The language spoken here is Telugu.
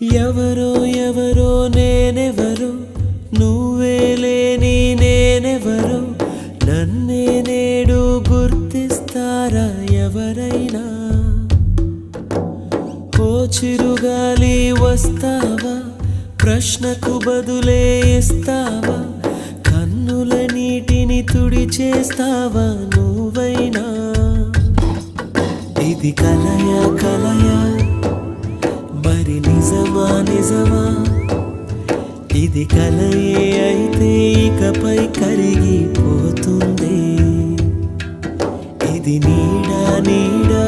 ఎవరో ఎవరో నేనెవరో నువ్వే లేని నేనెవరో నన్నే నేడు గుర్తిస్తారా ఎవరైనా ఓ చిరుగాలి వస్తావా ప్రశ్నకు బదులే ఇస్తావా కన్నుల నీటిని తుడిచేస్తావా నువ్వైనా ఇది కలయా కలయా మరి నిజమా నిజమా ఇది కలయే అయితే ఇకపై కరిగిపోతుంది ఇది నీడా నీడా